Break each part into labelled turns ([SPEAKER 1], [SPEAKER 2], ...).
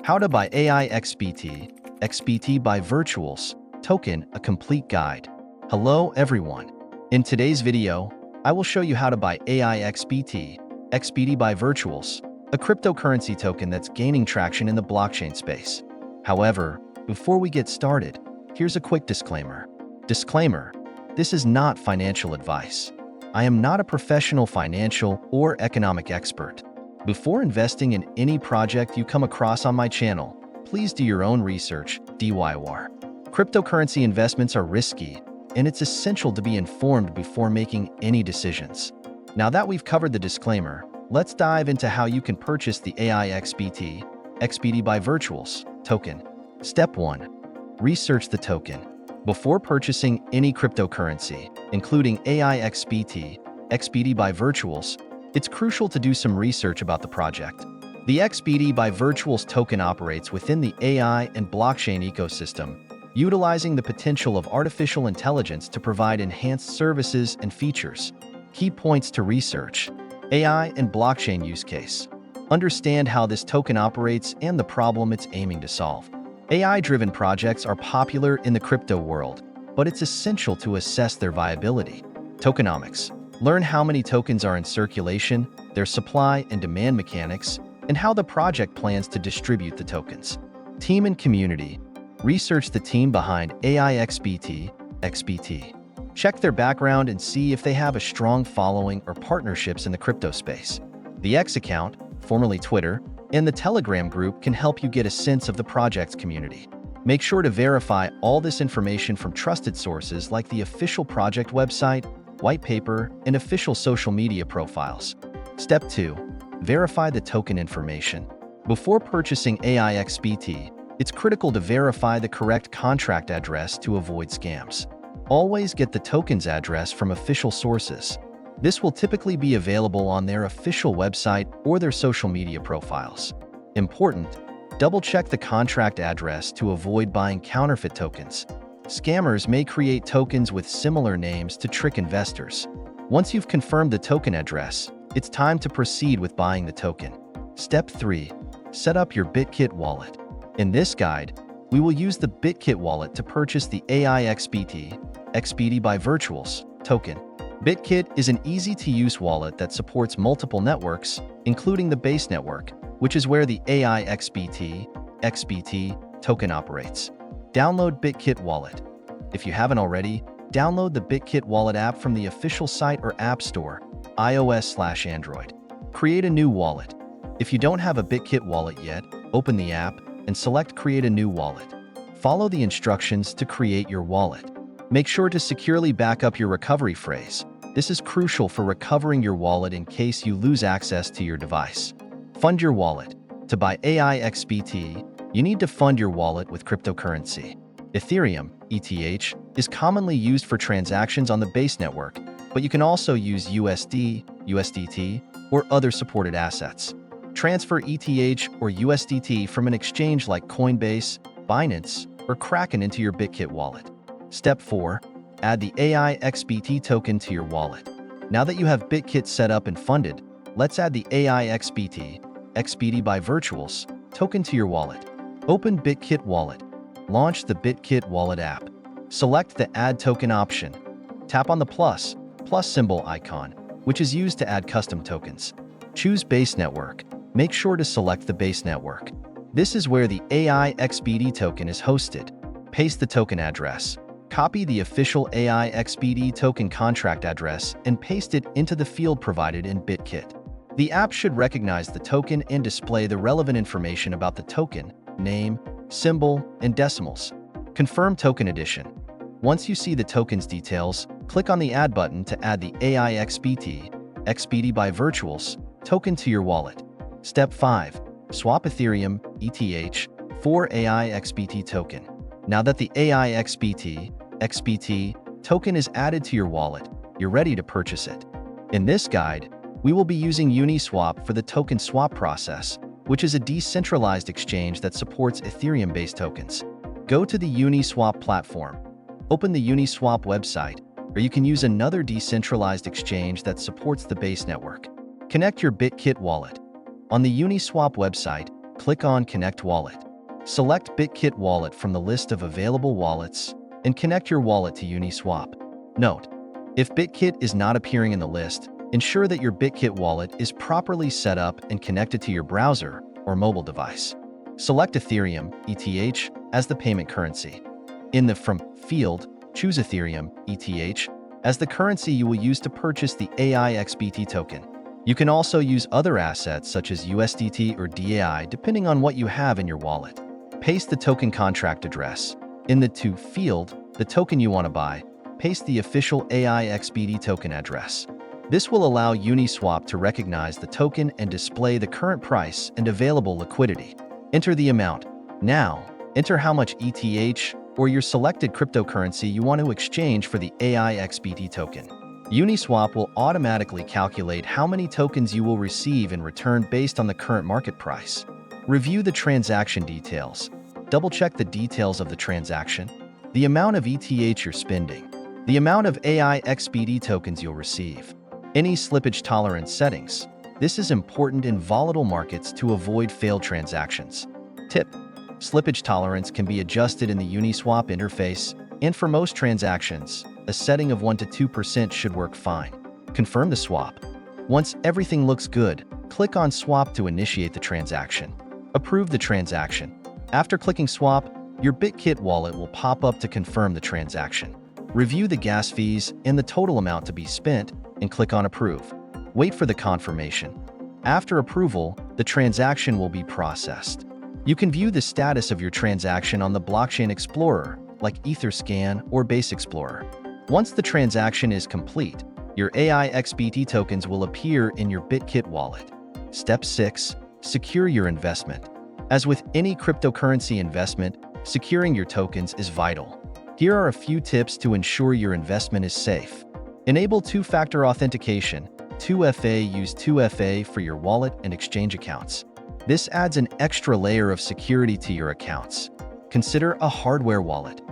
[SPEAKER 1] How to buy AIXBT XBT by Virtuals token, a complete guide. Hello everyone. In today's video, I will show you how to buy AIXBT XBT by Virtuals, a cryptocurrency token that's gaining traction in the blockchain space. However, before we get started, here's a quick disclaimer. Disclaimer: this is not financial advice. I am not a professional financial or economic expert. Before investing in any project you come across on my channel, please do your own research, DYOR. Cryptocurrency investments are risky, and it's essential to be informed before making any decisions. Now that we've covered the disclaimer, let's dive into how you can purchase the AIXBT XBT by Virtuals token. Step 1. Research the token. Before purchasing any cryptocurrency, including AIXBT XBT by Virtuals, it's crucial to do some research about the project. The XBT by Virtuals token operates within the AI and blockchain ecosystem, utilizing the potential of artificial intelligence to provide enhanced services and features. Key points to research: AI and blockchain use case. Understand how this token operates and the problem it's aiming to solve. AI-driven projects are popular in the crypto world, but it's essential to assess their viability. Tokenomics. Learn how many tokens are in circulation, their supply and demand mechanics, and how the project plans to distribute the tokens. Team and community. Research the team behind AIXBT XBT. Check their background and see if they have a strong following or partnerships in the crypto space. The X account, formerly Twitter, and the Telegram group can help you get a sense of the project's community. Make sure to verify all this information from trusted sources like the official project website, white paper, and official social media profiles. Step 2. Verify the token information. Before purchasing AIXBT, it's critical to verify the correct contract address to avoid scams. Always get the token's address from official sources. This will typically be available on their official website or their social media profiles. Important: double-check the contract address to avoid buying counterfeit tokens. Scammers may create tokens with similar names to trick investors. Once you've confirmed the token address, it's time to proceed with buying the token. Step 3. Set up your BitKit wallet. In this guide, we will use the BitKit wallet to purchase the AIXBT XBT by Virtuals token. BitKit is an easy-to-use wallet that supports multiple networks, including the base network, which is where the AIXBT XBT token operates. Download BitKit Wallet. If you haven't already, download the BitKit Wallet app from the official site or app store, iOS/Android. Create a new wallet. If you don't have a BitKit Wallet yet, open the app and select Create a new wallet. Follow the instructions to create your wallet. Make sure to securely back up your recovery phrase. This is crucial for recovering your wallet in case you lose access to your device. Fund your wallet. To buy AIXBT, you need to fund your wallet with cryptocurrency. Ethereum, ETH, is commonly used for transactions on the base network, but you can also use USD, USDT, or other supported assets. Transfer ETH or USDT from an exchange like Coinbase, Binance, or Kraken into your BitKit wallet. Step 4. Add the AIXBT token to your wallet. Now that you have BitKit set up and funded, let's add the AIXBT XBT by Virtuals token to your wallet. Open BitKit Wallet. Launch the BitKit Wallet app. Select the Add Token option. Tap on the plus symbol icon, which is used to add custom tokens. Choose Base Network. Make sure to select the base network. This is where the AIXBT token is hosted. Paste the token address. Copy the official AIXBT token contract address and paste it into the field provided in BitKit. The app should recognize the token and display the relevant information about the token, name, symbol, and decimals. Confirm token addition. Once you see the token's details, click on the Add button to add the AIXBT XBT by Virtuals token to your wallet. Step 5. Swap Ethereum ETH for AIXBT token. Now that the AIXBT XBT token is added to your wallet, you're ready to purchase it. In this guide, we will be using Uniswap for the token swap process, which is a decentralized exchange that supports Ethereum-based tokens. Go to the Uniswap platform. Open the Uniswap website, or you can use another decentralized exchange that supports the base network. Connect your BitKit wallet. On the Uniswap website, click on Connect Wallet. Select BitKit Wallet from the list of available wallets and connect your wallet to Uniswap. Note: if BitKit is not appearing in the list, ensure that your BitKit wallet is properly set up and connected to your browser or mobile device. Select Ethereum (ETH) as the payment currency. In the From field, choose Ethereum (ETH) as the currency you will use to purchase the AIXBT token. You can also use other assets such as USDT or DAI depending on what you have in your wallet. Paste the token contract address. In the To field, the token you want to buy, paste the official AIXBT token address. This will allow Uniswap to recognize the token and display the current price and available liquidity. Enter the amount. Now, enter how much ETH or your selected cryptocurrency you want to exchange for the AIXBT token. Uniswap will automatically calculate how many tokens you will receive in return based on the current market price. Review the transaction details. Double-check the details of the transaction, the amount of ETH you're spending, the amount of AIXBT tokens you'll receive, any slippage tolerance settings. This is important in volatile markets to avoid failed transactions. Tip: slippage tolerance can be adjusted in the Uniswap interface, and for most transactions, a setting of 1 to 2% should work fine. Confirm the swap. Once everything looks good, click on Swap to initiate the transaction. Approve the transaction. After clicking Swap, your BitKit wallet will pop up to confirm the transaction. Review the gas fees and the total amount to be spent and click on Approve. Wait for the confirmation. After approval, the transaction will be processed. You can view the status of your transaction on the Blockchain Explorer, like Etherscan or Base Explorer. Once the transaction is complete, your AIXBT tokens will appear in your BitKit wallet. Step 6. Secure your investment. As with any cryptocurrency investment, securing your tokens is vital. Here are a few tips to ensure your investment is safe. Enable two-factor authentication. 2FA. Use 2FA for your wallet and exchange accounts. This adds an extra layer of security to your accounts. Consider a hardware wallet.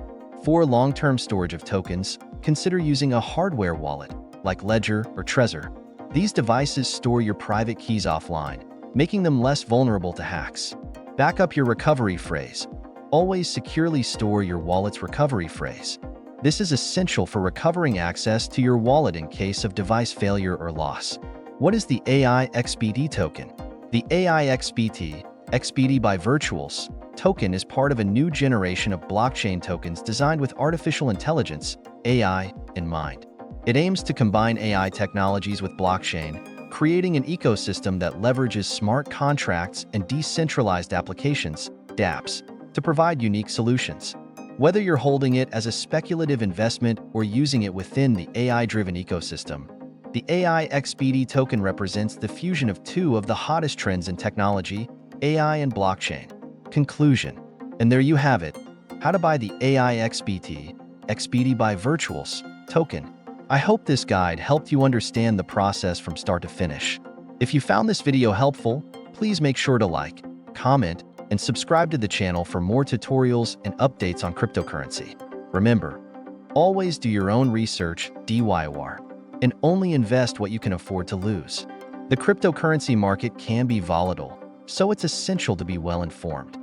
[SPEAKER 1] For long-term storage of tokens, consider using a hardware wallet, like Ledger or Trezor. These devices store your private keys offline, making them less vulnerable to hacks. Back up your recovery phrase. Always securely store your wallet's recovery phrase. This is essential for recovering access to your wallet in case of device failure or loss. What is the AIXBT token? The AIXBT AIXBT by Virtuals token is part of a new generation of blockchain tokens designed with artificial intelligence, AI, in mind. It aims to combine AI technologies with blockchain, creating an ecosystem that leverages smart contracts and decentralized applications, dApps, to provide unique solutions. Whether you're holding it as a speculative investment or using it within the AI-driven ecosystem, the AIXBT token represents the fusion of two of the hottest trends in technology, AI and blockchain. Conclusion. And there you have it, how to buy the AIXBT AIXBT by Virtuals token. I hope this guide helped you understand the process from start to finish. If you found this video helpful, please make sure to like, comment, and subscribe to the channel for more tutorials and updates on cryptocurrency. Remember, always do your own research, DIY, and only invest what you can afford to lose. The cryptocurrency market can be volatile, so it's essential to be well informed.